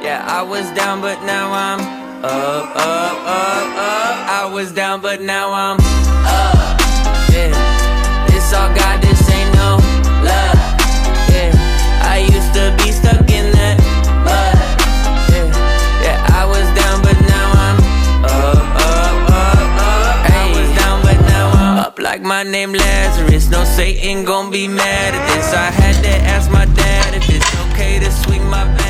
Yeah, I was down, but now I'm up, up, up, up. I was down, but now I'm up. Yeah, this all God, this ain't no love. Yeah, I used to be stuck in that mud. Yeah, yeah, I was down, but now I'm up, up, up, up. I was down, but now I'm up like my name Lazarus. No Satan gon' be mad at this. I had to ask my dad if it's okay to swing my back.